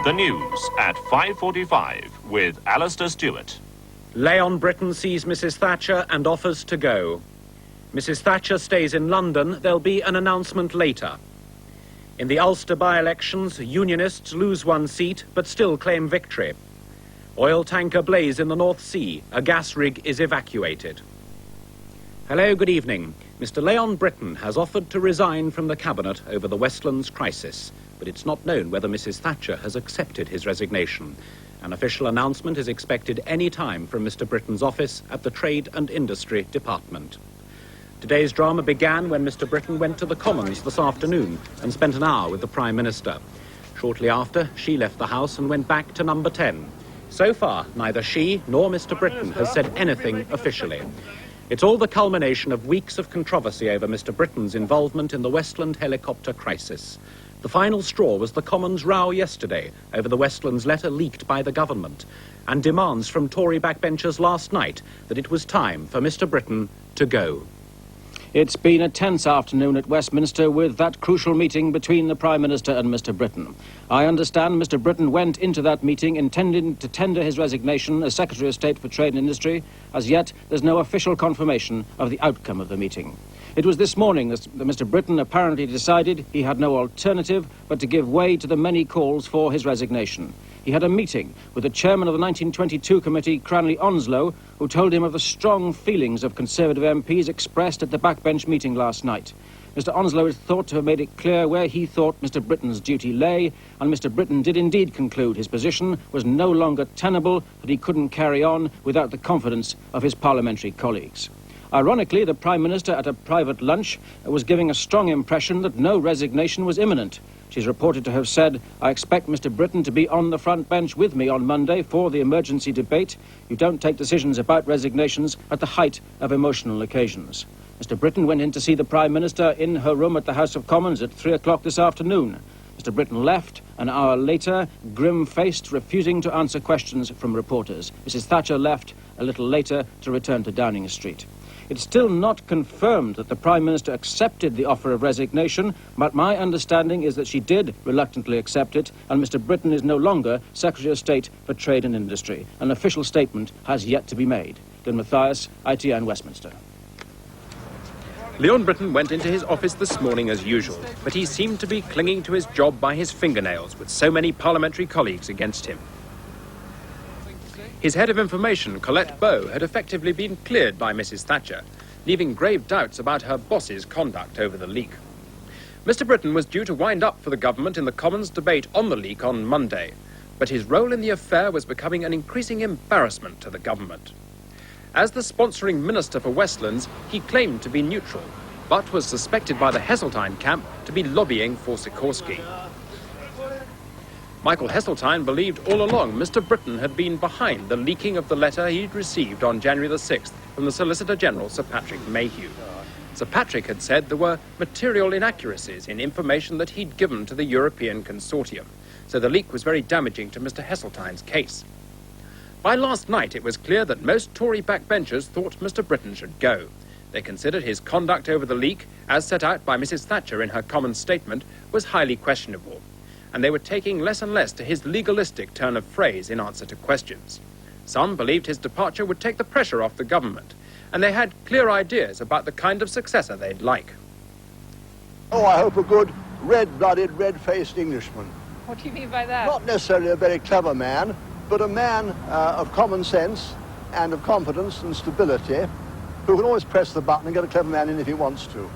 The news at 5:45 with Alistair Stewart. Leon Brittan sees Mrs. Thatcher and offers to go. Mrs. Thatcher stays in London. There'll be an announcement later. In the Ulster by-elections, Unionists lose one seat but still claim victory. Oil tanker blaze in the North Sea. A gas rig is evacuated. Hello, good evening. Mr. Leon Brittan has offered to resign from the Cabinet over the Westlands crisis, but it's not known whether Mrs. Thatcher has accepted his resignation. An official announcement is expected any time from Mr. Brittan's office at the Trade and Industry Department. Today's drama began when Mr. Brittan went to the Commons this afternoon and spent an hour with the Prime Minister. Shortly after, she left the House and went back to number 10. So far, neither she nor Mr. Brittan has said anything officially. It's all the culmination of weeks of controversy over Mr. Brittan's involvement in the Westland helicopter crisis. The final straw was the Commons' row yesterday over the Westlands letter leaked by the government, and demands from Tory backbenchers last night that it was time for Mr. Brittan to go. It's been a tense afternoon at Westminster with that crucial meeting between the Prime Minister and Mr. Brittan. I understand Mr. Brittan went into that meeting intending to tender his resignation as Secretary of State for Trade and Industry. As yet, there's no official confirmation of the outcome of the meeting. It was this morning that Mr. Brittan apparently decided he had no alternative but to give way to the many calls for his resignation. He had a meeting with the chairman of the 1922 committee, Cranley Onslow, who told him of the strong feelings of Conservative MPs expressed at the backbench meeting last night. Mr. Onslow is thought to have made it clear where he thought Mr. Brittan's duty lay, and Mr. Brittan did indeed conclude his position was no longer tenable, that he couldn't carry on without the confidence of his parliamentary colleagues. Ironically, the Prime Minister at a private lunch was giving a strong impression that no resignation was imminent. She's reported to have said, "I expect Mr. Brittan to be on the front bench with me on Monday for the emergency debate. You don't take decisions about resignations at the height of emotional occasions." Mr. Brittan went in to see the Prime Minister in her room at the House of Commons at 3 o'clock this afternoon. Mr. Brittan left an hour later, grim-faced, refusing to answer questions from reporters. Mrs. Thatcher left a little later to return to Downing Street. It's still not confirmed that the Prime Minister accepted the offer of resignation, but my understanding is that she did reluctantly accept it, and Mr. Brittan is no longer Secretary of State for Trade and Industry. An official statement has yet to be made. Glenn Mathias, ITN Westminster. Leon Brittan went into his office this morning as usual, but he seemed to be clinging to his job by his fingernails with so many parliamentary colleagues against him. His head of information, Colette Bow, had effectively been cleared by Mrs. Thatcher, leaving grave doubts about her boss's conduct over the leak. Mr. Brittan was due to wind up for the government in the Commons debate on the leak on Monday, but his role in the affair was becoming an increasing embarrassment to the government. As the sponsoring Minister for Westlands, he claimed to be neutral, but was suspected by the Heseltine camp to be lobbying for Sikorsky. Michael Heseltine believed all along Mr. Brittan had been behind the leaking of the letter he'd received on January the 6th from the Solicitor General, Sir Patrick Mayhew. Sir Patrick had said there were material inaccuracies in information that he'd given to the European consortium, so the leak was very damaging to Mr. Heseltine's case. By last night, it was clear that most Tory backbenchers thought Mr. Brittan should go. They considered his conduct over the leak, as set out by Mrs. Thatcher in her Commons statement, was highly questionable, and they were taking less and less to his legalistic turn of phrase in answer to questions. Some believed his departure would take the pressure off the government, and they had clear ideas about the kind of successor they'd like. Oh, I hope a good, red-blooded, red-faced Englishman. What do you mean by that? Not necessarily a very clever man, but a man of common sense and of competence and stability, who can always press the button and get a clever man in if he wants to.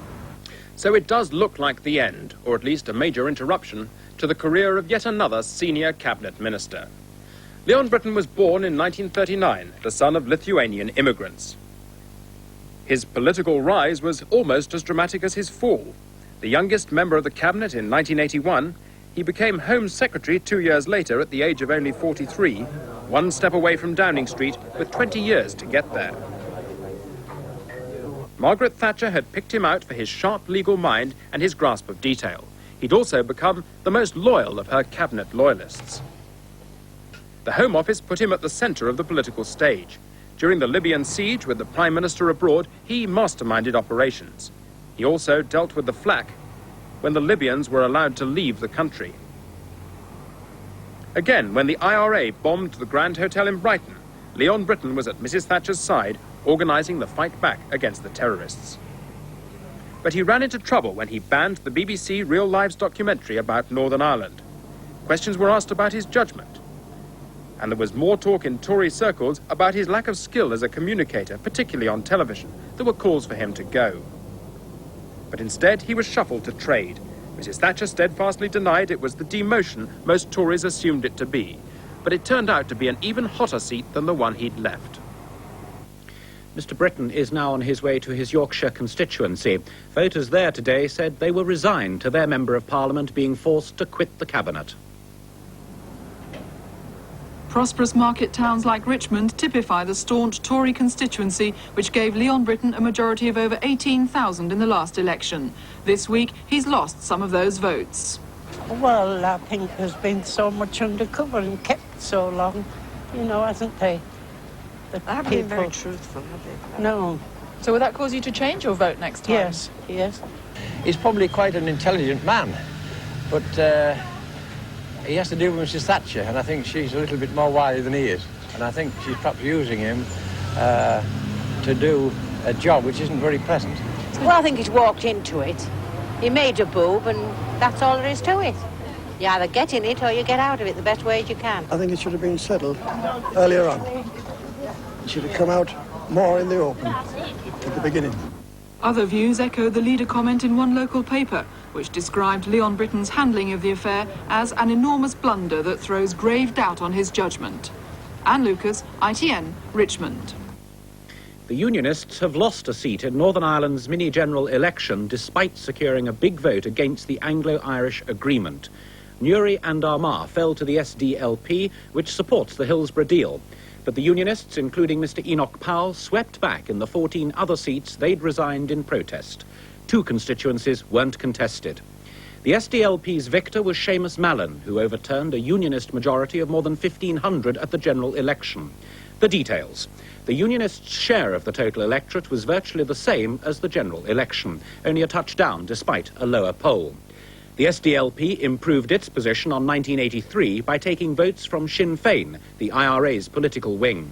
So it does look like the end, or at least a major interruption, to the career of yet another senior cabinet minister. Leon Brittan was born in 1939, the son of Lithuanian immigrants. His political rise was almost as dramatic as his fall. The youngest member of the cabinet in 1981, he became Home Secretary 2 years later at the age of only 43, one step away from Downing Street, with 20 years to get there. Margaret Thatcher had picked him out for his sharp legal mind and his grasp of detail. He'd also become the most loyal of her cabinet loyalists. The Home Office put him at the centre of the political stage. During the Libyan siege, with the Prime Minister abroad, he masterminded operations. He also dealt with the flak when the Libyans were allowed to leave the country. Again, when the IRA bombed the Grand Hotel in Brighton, Leon Brittan was at Mrs. Thatcher's side, organising the fight back against the terrorists. But he ran into trouble when he banned the BBC Real Lives documentary about Northern Ireland. Questions were asked about his judgment. And there was more talk in Tory circles about his lack of skill as a communicator, particularly on television. There were calls for him to go. But instead, he was shuffled to trade. Mrs. Thatcher steadfastly denied it was the demotion most Tories assumed it to be. But it turned out to be an even hotter seat than the one he'd left. Mr. Brittan is now on his way to his Yorkshire constituency. Voters there today said they were resigned to their Member of Parliament being forced to quit the cabinet. Prosperous market towns like Richmond typify the staunch Tory constituency, which gave Leon Brittan a majority of over 18,000 in the last election. This week, he's lost some of those votes. Well, I think there's been so much undercover and kept so long, you know, hasn't they? I haven't been very truthful, have they? No. So will that cause you to change your vote next time? Yes, yes. He's probably quite an intelligent man, but he has to deal with Mrs. Thatcher, and I think she's a little bit more wily than he is. And I think she's perhaps using him to do a job which isn't very pleasant. Well, I think he's walked into it. He made a boob, and that's all there is to it. You either get in it or you get out of it the best way you can. I think it should have been settled earlier on. It should have come out more in the open at the beginning. Other views echoed the leader comment in one local paper, which described Leon Brittan's handling of the affair as an enormous blunder that throws grave doubt on his judgment. Anne Lucas, ITN, Richmond. The Unionists have lost a seat in Northern Ireland's mini-general election despite securing a big vote against the Anglo-Irish agreement. Newry and Armagh fell to the SDLP, which supports the Hillsborough deal. But the Unionists, including Mr. Enoch Powell, swept back in the 14 other seats they'd resigned in protest. 2 constituencies weren't contested. The SDLP's victor was Seamus Mallon, who overturned a Unionist majority of more than 1,500 at the general election. The details. The Unionists' share of the total electorate was virtually the same as the general election, only a touch down despite a lower poll. The SDLP improved its position on 1983 by taking votes from Sinn Féin, the IRA's political wing.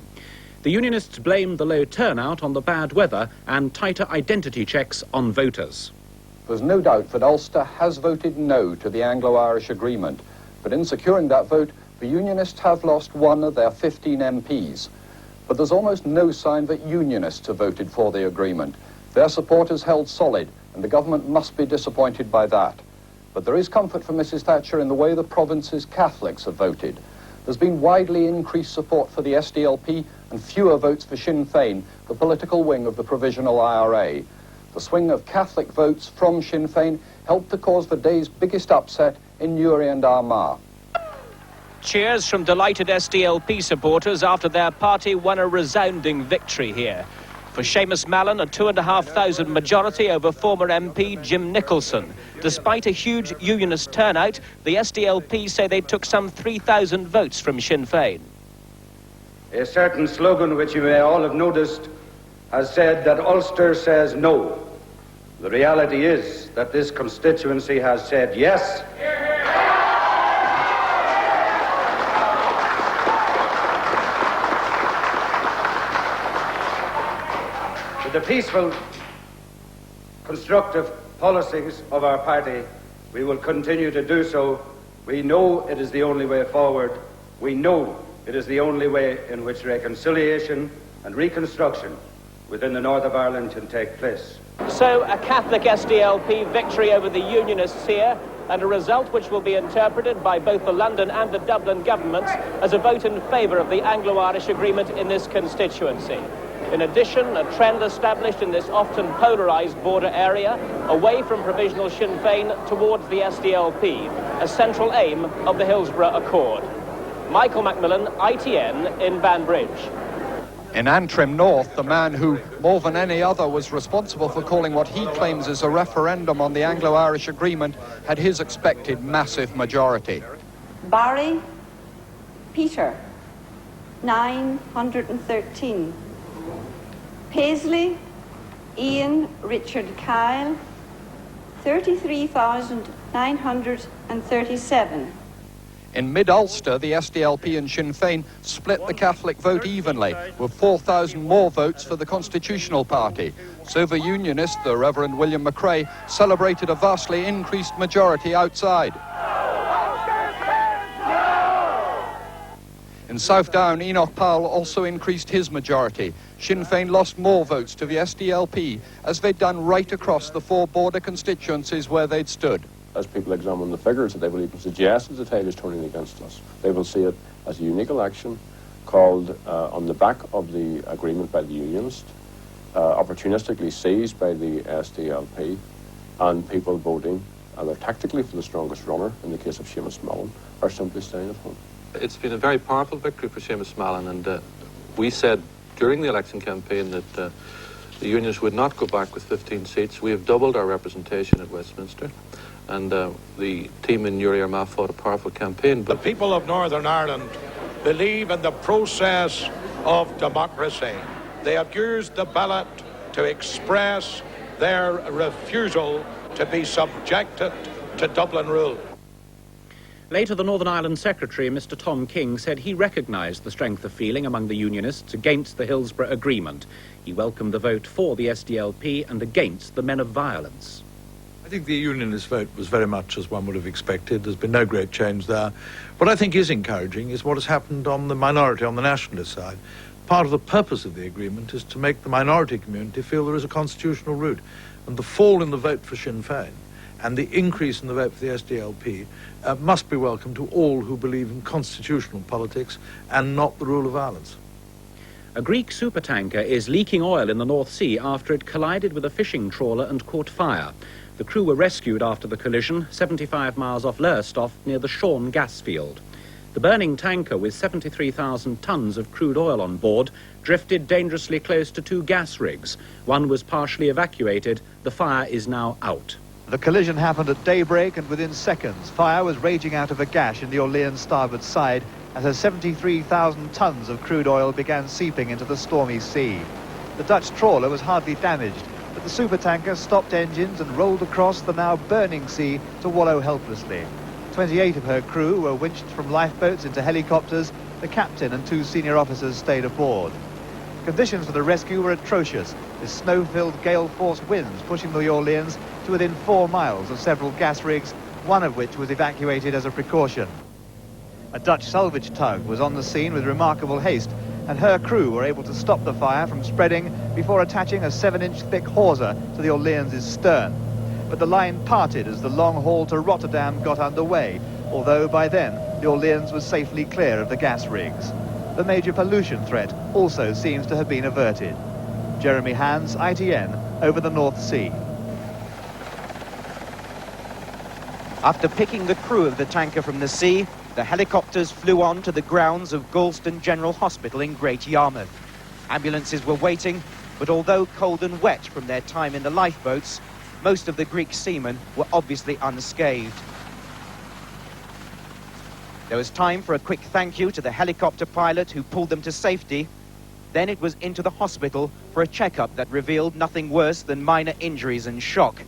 The Unionists blamed the low turnout on the bad weather and tighter identity checks on voters. There's no doubt that Ulster has voted no to the Anglo-Irish agreement, but in securing that vote, the Unionists have lost one of their 15 MPs. But there's almost no sign that Unionists have voted for the agreement. Their support is held solid, and the government must be disappointed by that. But there is comfort for Mrs. Thatcher in the way the province's Catholics have voted. There's been widely increased support for the SDLP and fewer votes for Sinn Féin, the political wing of the Provisional IRA. The swing of Catholic votes from Sinn Féin helped to cause the day's biggest upset in Newry and Armagh. Cheers from delighted SDLP supporters after their party won a resounding victory here. For Seamus Mallon, a 2,500 majority over former MP Jim Nicholson. Despite a huge Unionist turnout, the SDLP say they took some 3,000 votes from Sinn Féin. A certain slogan which you may all have noticed has said that Ulster says no. The reality is that this constituency has said yes. With the peaceful, constructive policies of our party, we will continue to do so. We know it is the only way forward. We know it is the only way in which reconciliation and reconstruction within the north of Ireland can take place. So a Catholic SDLP victory over the Unionists here, and a result which will be interpreted by both the London and the Dublin governments as a vote in favour of the Anglo-Irish agreement in this constituency. In addition, a trend established in this often polarised border area, away from provisional Sinn Féin towards the SDLP, a central aim of the Hillsborough Accord. Michael Macmillan, ITN, in Banbridge. In Antrim North, the man who, more than any other, was responsible for calling what he claims is a referendum on the Anglo-Irish agreement, had his expected massive majority. Barry, Peter, 913. Paisley, Ian Richard Kyle, 33,937. In mid-Ulster, the SDLP and Sinn Féin split the Catholic vote evenly, with 4,000 more votes for the Constitutional Party. So the Unionist, the Reverend William McRae, celebrated a vastly increased majority outside. In South Down, Enoch Powell also increased his majority. Sinn Féin lost more votes to the SDLP, as they'd done right across the 4 border constituencies where they'd stood. As people examine the figures, they will even suggest that the tide is turning against us. They will see it as a unique election called on the back of the agreement by the Unionists, opportunistically seized by the SDLP, and people voting either tactically for the strongest runner, in the case of Seamus Mullen, or simply staying at home. It's been a very powerful victory for Seamus Mullen, and we said during the election campaign that the Unionists would not go back with 15 seats. We have doubled our representation at Westminster. And the team in Uri Armagh fought a powerful campaign. The people of Northern Ireland believe in the process of democracy. They have used the ballot to express their refusal to be subjected to Dublin rule. Later, the Northern Ireland Secretary, Mr. Tom King, said he recognised the strength of feeling among the Unionists against the Hillsborough Agreement. He welcomed the vote for the SDLP and against the men of violence. I think the Unionist vote was very much as one would have expected. There's been no great change there. What I think is encouraging is what has happened on the minority, on the nationalist side. Part of the purpose of the agreement is to make the minority community feel there is a constitutional route. And the fall in the vote for Sinn Féin and the increase in the vote for the SDLP must be welcome to all who believe in constitutional politics and not the rule of violence. A Greek supertanker is leaking oil in the North Sea after it collided with a fishing trawler and caught fire. The crew were rescued after the collision, 75 miles off Lowestoft near the Shorn gas field. The burning tanker, with 73,000 tons of crude oil on board, drifted dangerously close to 2 gas rigs. One was partially evacuated. The fire is now out. The collision happened at daybreak, and within seconds, fire was raging out of a gash in the Orleans starboard side as 73,000 tons of crude oil began seeping into the stormy sea. The Dutch trawler was hardly damaged, but the supertanker stopped engines and rolled across the now burning sea to wallow helplessly. 28 of her crew were winched from lifeboats into helicopters. The captain and 2 senior officers stayed aboard. Conditions for the rescue were atrocious, with snow-filled gale-force winds pushing the Orleans to within 4 miles of several gas rigs, one of which was evacuated as a precaution. A Dutch salvage tug was on the scene with remarkable haste, and her crew were able to stop the fire from spreading before attaching a 7-inch thick hawser to the Orleans' stern. But the line parted as the long haul to Rotterdam got underway, although by then the Orleans was safely clear of the gas rigs. The major pollution threat also seems to have been averted. Jeremy Hans, ITN, over the North Sea. After picking the crew of the tanker from the sea, the helicopters flew on to the grounds of Galston General Hospital in Great Yarmouth. Ambulances were waiting, but although cold and wet from their time in the lifeboats, most of the Greek seamen were obviously unscathed. There was time for a quick thank you to the helicopter pilot who pulled them to safety. Then it was into the hospital for a checkup that revealed nothing worse than minor injuries and shock.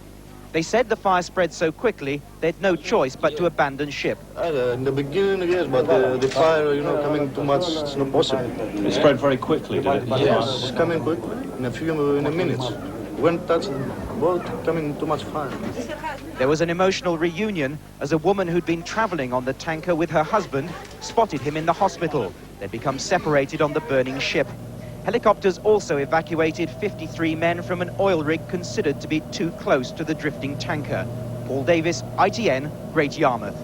They said the fire spread so quickly they had no choice but to abandon ship. In the beginning, yes, but the fire, coming too much, it's not possible. It spread very quickly, did it? Yes, coming quickly, in a minute. When touched the boat, coming too much fire. There was an emotional reunion as a woman who'd been travelling on the tanker with her husband spotted him in the hospital. They'd become separated on the burning ship. Helicopters also evacuated 53 men from an oil rig considered to be too close to the drifting tanker. Paul Davis, ITN, Great Yarmouth.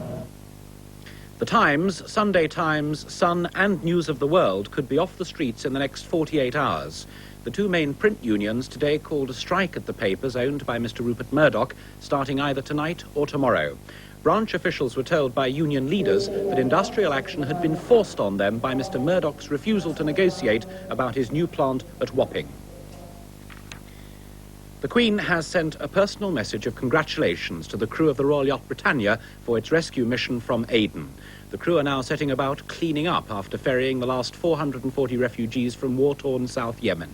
The Times, Sunday Times, Sun and News of the World could be off the streets in the next 48 hours. The 2 main print unions today called a strike at the papers owned by Mr. Rupert Murdoch, starting either tonight or tomorrow. Branch officials were told by union leaders that industrial action had been forced on them by Mr. Murdoch's refusal to negotiate about his new plant at Wapping. The Queen has sent a personal message of congratulations to the crew of the Royal Yacht Britannia for its rescue mission from Aden. The crew are now setting about cleaning up after ferrying the last 440 refugees from war-torn South Yemen.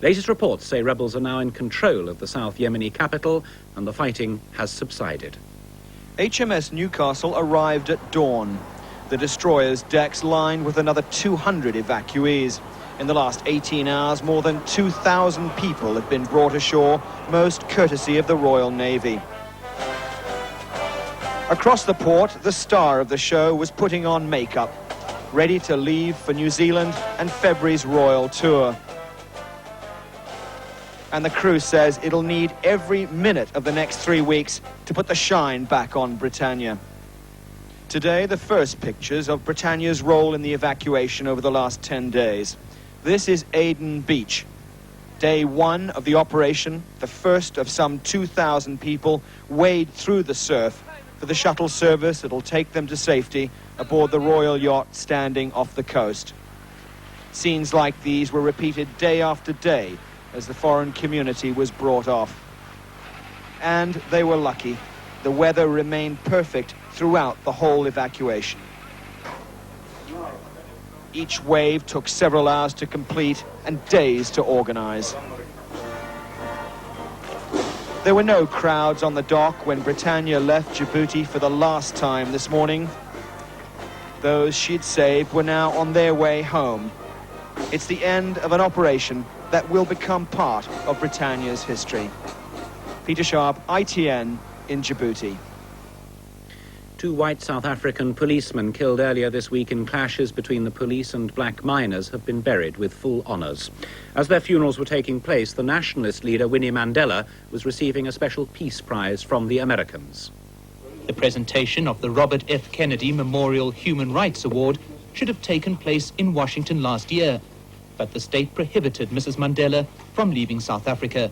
Latest reports say rebels are now in control of the South Yemeni capital and the fighting has subsided. HMS Newcastle arrived at dawn. The destroyer's decks lined with another 200 evacuees. In the last 18 hours, more than 2,000 people have been brought ashore, most courtesy of the Royal Navy. Across the port, the star of the show was putting on makeup, ready to leave for New Zealand and February's royal tour. And the crew says it'll need every minute of the next 3 weeks to put the shine back on Britannia. Today, the first pictures of Britannia's role in the evacuation over the last 10 days. This is Aden Beach. Day 1 of the operation, the first of some 2,000 people wade through the surf for the shuttle service that'll take them to safety aboard the royal yacht standing off the coast. Scenes like these were repeated day after day as the foreign community was brought off. And they were lucky. The weather remained perfect throughout the whole evacuation. Each wave took several hours to complete and days to organize. There were no crowds on the dock when Britannia left Djibouti for the last time this morning. Those she'd saved were now on their way home. It's the end of an operation that will become part of Britannia's history. Peter Sharp, ITN, in Djibouti. 2 white South African policemen killed earlier this week in clashes between the police and black miners have been buried with full honours. As their funerals were taking place, the nationalist leader Winnie Mandela was receiving a special peace prize from the Americans. The presentation of the Robert F. Kennedy Memorial Human Rights Award should have taken place in Washington last year, but the state prohibited Mrs. Mandela from leaving South Africa.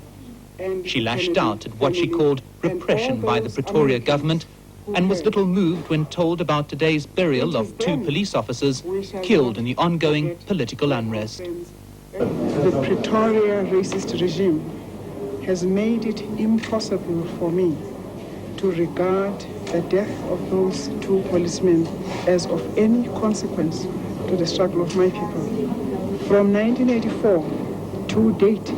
She lashed out at what she called repression by the Pretoria government and was little moved when told about today's burial of 2 police officers killed in the ongoing political unrest. The Pretoria racist regime has made it impossible for me to regard the death of those 2 policemen as of any consequence to the struggle of my people. From 1984 to date,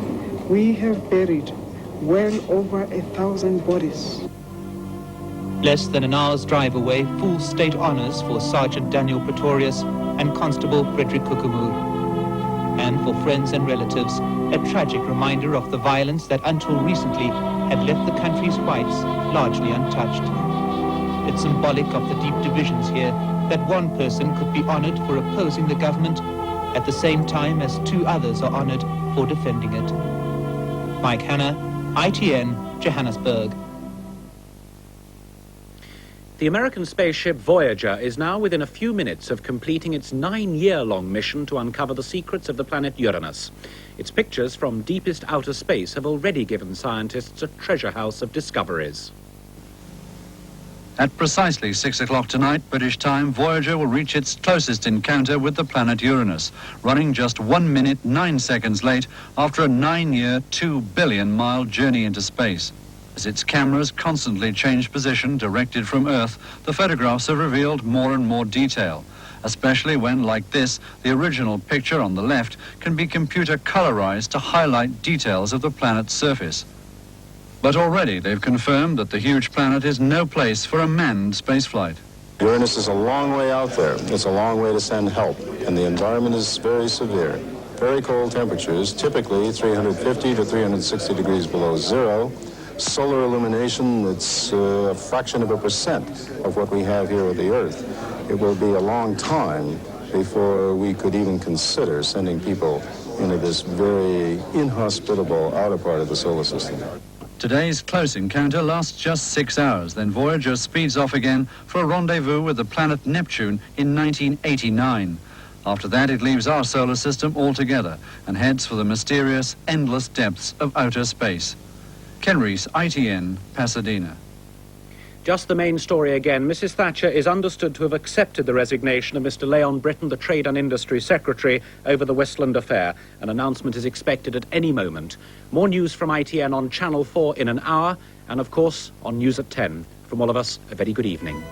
we have buried well over 1,000 bodies. Less than an hour's drive away, full state honours for Sergeant Daniel Pretorius and Constable Frederick Kukumu. And for friends and relatives, a tragic reminder of the violence that until recently had left the country's whites largely untouched. It's symbolic of the deep divisions here that one person could be honoured for opposing the government at the same time as 2 others are honoured for defending it. Mike Hanna, ITN, Johannesburg. The American spaceship Voyager is now within a few minutes of completing its 9-year-long mission to uncover the secrets of the planet Uranus. Its pictures from deepest outer space have already given scientists a treasure house of discoveries. At precisely 6 o'clock tonight, British time, Voyager will reach its closest encounter with the planet Uranus, running just 1 minute, 9 seconds late after a 9-year, 2 billion-mile journey into space. As its cameras constantly change position directed from Earth, the photographs have revealed more and more detail, especially when, like this, the original picture on the left can be computer colorized to highlight details of the planet's surface. But already they've confirmed that the huge planet is no place for a manned spaceflight. Uranus is a long way out there. It's a long way to send help, and the environment is very severe. Very cold temperatures, typically 350 to 360 degrees below zero. Solar illumination, it's a fraction of a percent of what we have here at the Earth. It will be a long time before we could even consider sending people into this very inhospitable outer part of the solar system. Today's close encounter lasts just 6 hours, then Voyager speeds off again for a rendezvous with the planet Neptune in 1989. After that, it leaves our solar system altogether and heads for the mysterious, endless depths of outer space. Ken Rees, ITN, Pasadena. Just the main story again. Mrs. Thatcher is understood to have accepted the resignation of Mr. Leon Brittan, the Trade and Industry Secretary, over the Westland affair. An announcement is expected at any moment. More news from ITN on Channel 4 in an hour, and of course on News at 10. From all of us, a very good evening.